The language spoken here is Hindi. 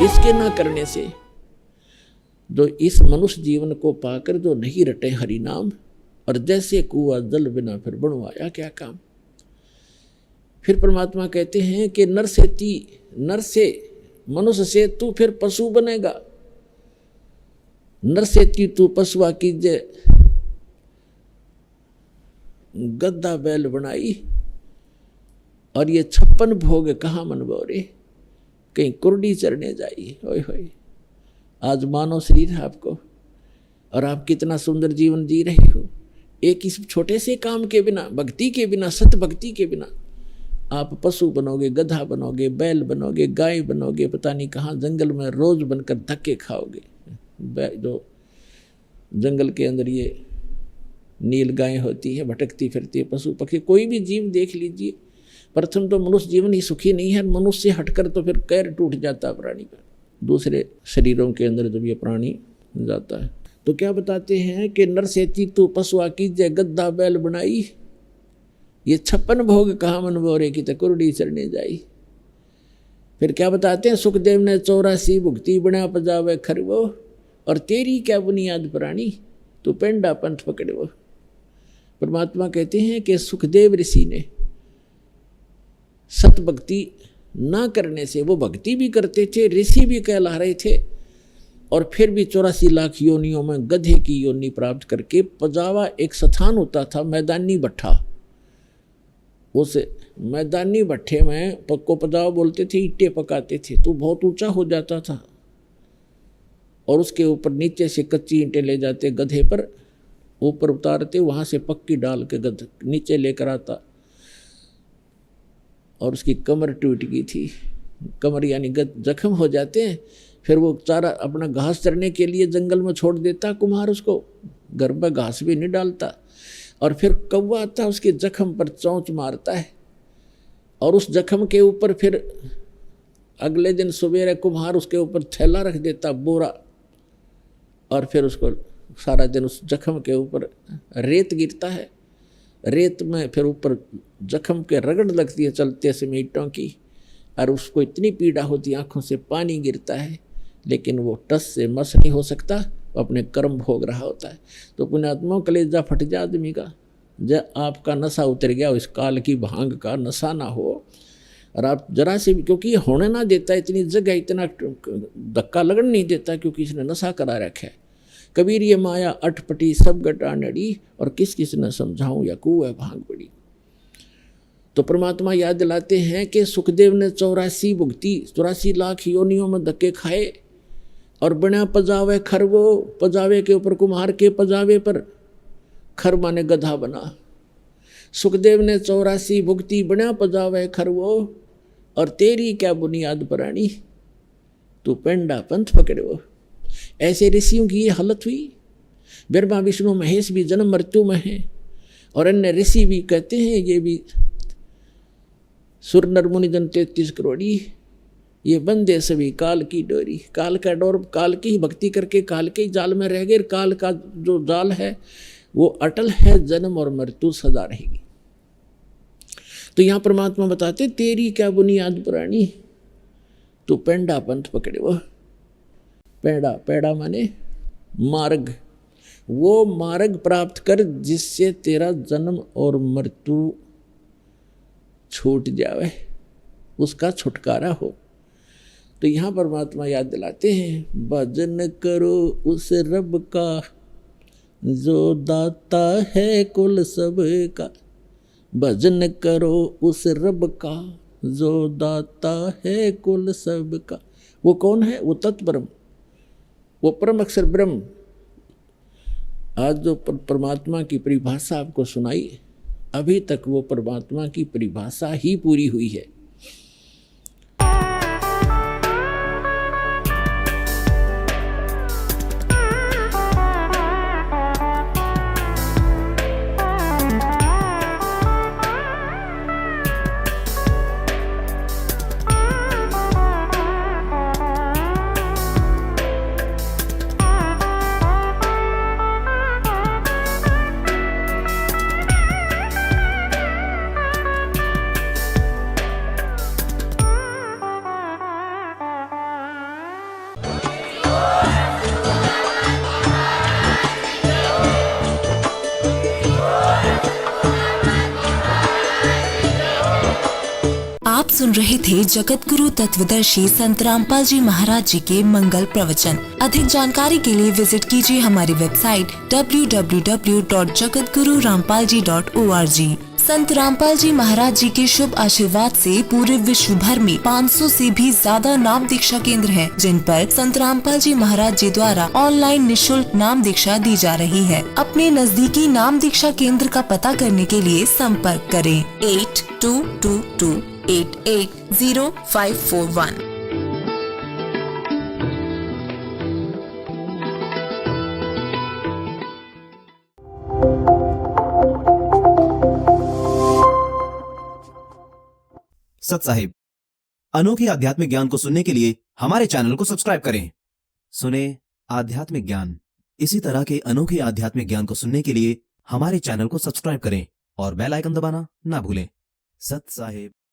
इसके ना करने से जो इस मनुष्य जीवन को पाकर जो नहीं रटे हरि नाम, और जैसे कुआ जल बिना फिर बनवाया क्या काम। फिर परमात्मा कहते हैं कि नर से मनुष्य से तू फिर पशु बनेगा। नर से तू पशुआ कीजे, गद्दा बैल बनाई, और ये 56 भोग कहाँ मन बोरे, कहीं कुर्डी चरने जाइए। ओए होए, आज मानव शरीर है आपको, और आप कितना सुंदर जीवन जी रहे हो। एक इस छोटे से काम के बिना, भक्ति के बिना, सत भक्ति के बिना आप पशु बनोगे, गधा बनोगे, बैल बनोगे, गाय बनोगे, पता नहीं कहाँ जंगल में रोज बनकर धक्के खाओगे। जो जंगल के अंदर ये नील गाय होती है, भटकती फिरती है, पशु पक्षी, कोई भी जीव देख लीजिए। प्रथम तो मनुष्य जीवन ही सुखी नहीं है। मनुष्य से हटकर तो फिर पैर टूट जाता है प्राणी का, दूसरे शरीरों के अंदर जब ये प्राणी जाता है। तो क्या बताते हैं कि नर से तू पशुआ कीजे, गद्दा बैल बनाई, ये 56 भोग कहाँ मन बोरे की कुर्डी चरने जाई। फिर क्या बताते हैं, सुखदेव ने 84 भुक्ति बना पजावे खरवो, और तेरी क्या बुनियाद प्राणी, तू पेंडा पंथ पकड़ो। परमात्मा कहते हैं कि सुखदेव ऋषि ने सत भक्ति ना करने से, वो भक्ति भी करते थे, ऋषि भी कहला रहे थे, और फिर भी 84 लाख योनियों में गधे की योनि प्राप्त करके, पजावा एक स्थान होता था, मैदानी भट्ठा, उस मैदानी भट्ठे में पक्को पजावा बोलते थे, ईंटें पकाते थे, तो बहुत ऊंचा हो जाता था, और उसके ऊपर नीचे से कच्ची ईंटें ले जाते, गधे पर ऊपर उतारते, वहाँ से पक्की डाल के गध नीचे लेकर आता, और उसकी कमर टूट गई थी। कमर यानी जख्म हो जाते हैं। फिर वो चारा अपना घास चरने के लिए जंगल में छोड़ देता कुम्हार, उसको घर में घास भी नहीं डालता, और फिर कौवा आता उसके जख्म पर चोंच मारता है, और उस जख्म के ऊपर फिर अगले दिन सवेरे कुम्हार उसके ऊपर थैला रख देता, बोरा, और फिर उसको सारा दिन उस जख्म के ऊपर रेत गिरता है, रेत में फिर ऊपर जख्म के रगड़ लगती है चलते समय ईंटों की, और उसको इतनी पीड़ा होती है, आंखों से पानी गिरता है, लेकिन वो टस से मस नहीं हो सकता, वो अपने कर्म भोग रहा होता है। तो पुण्यात्माओं, कलेजा फट जा आदमी का, जब आपका नशा उतर गया, इस काल की भांग का नशा ना हो, और आप जरा से भी, क्योंकि ये होने ना देता, इतनी जगह इतना धक्का लगन नहीं देता, क्योंकि इसने नशा करा रखा है। कबीर ये माया अटपटी सब गटा नड़ी, और किस किस ने समझाऊं या कुएं भांग पड़ी। तो परमात्मा याद दिलाते हैं कि सुखदेव ने 84 भुक्ति, 84 लाख योनियों में धक्के खाए, और बना पजावे खरवो, पजावे के ऊपर कुम्हार के पजावे पर, खर माने गधा बना। सुखदेव ने 84 भुक्ति बना पजावे खरवो, और तेरी क्या बुनियाद प्राणी, तू पेंडा पंथ पकड़ो। ऐसे ऋषियों की ये हालत हुई। ब्रह्मा विष्णु महेश भी जन्म मृत्यु में हैं, और अन्य ऋषि भी कहते हैं, ये भी सुर नर मुनि जन 33 करोड़ी, ये बंदे सभी काल की डोरी। काल का डोर, काल की ही भक्ति करके काल के ही जाल में रह गए। काल का जो जाल है वो अटल है, जन्म और मृत्यु सदा रहेगी। तो यहाँ परमात्मा बताते, तेरी क्या बुनियाद पुरानी, तू पेंडा पंथ पकड़े। वो पेड़ा, पेड़ा माने मार्ग, वो मार्ग प्राप्त कर जिससे तेरा जन्म और मृत्यु छूट जावे, उसका छुटकारा हो। तो यहाँ परमात्मा याद दिलाते हैं, भजन करो उस रब का जो दाता है कुल सब का। भजन करो उस रब का जो दाता है कुल सब का। वो कौन है? वो तत्परम, वो परम अक्षर ब्रह्म। आज जो परमात्मा की परिभाषा आपको सुनाई, अभी तक वो परमात्मा की परिभाषा ही पूरी हुई है। सुन रहे थे जगत गुरु तत्वदर्शी संत रामपाल जी महाराज जी के मंगल प्रवचन। अधिक जानकारी के लिए विजिट कीजिए हमारी वेबसाइट www.jagatgururampalji.org। संत रामपाल जी महाराज जी के शुभ आशीर्वाद से पूरे विश्व भर में 500 से भी ज्यादा नाम दीक्षा केंद्र हैं, जिन पर संत रामपाल जी महाराज जी द्वारा ऑनलाइन निशुल्क नाम दीक्षा दी जा रही है। अपने नजदीकी नाम दीक्षा केंद्र का पता करने के लिए संपर्क करें 8222880541। सत साहिब, अनोखे आध्यात्मिक ज्ञान को सुनने के लिए हमारे चैनल को सब्सक्राइब करें। सुने आध्यात्मिक ज्ञान। इसी तरह के अनोखे आध्यात्मिक ज्ञान को सुनने के लिए हमारे चैनल को सब्सक्राइब करें और बेल आइकन दबाना ना भूलें। सत साहिब।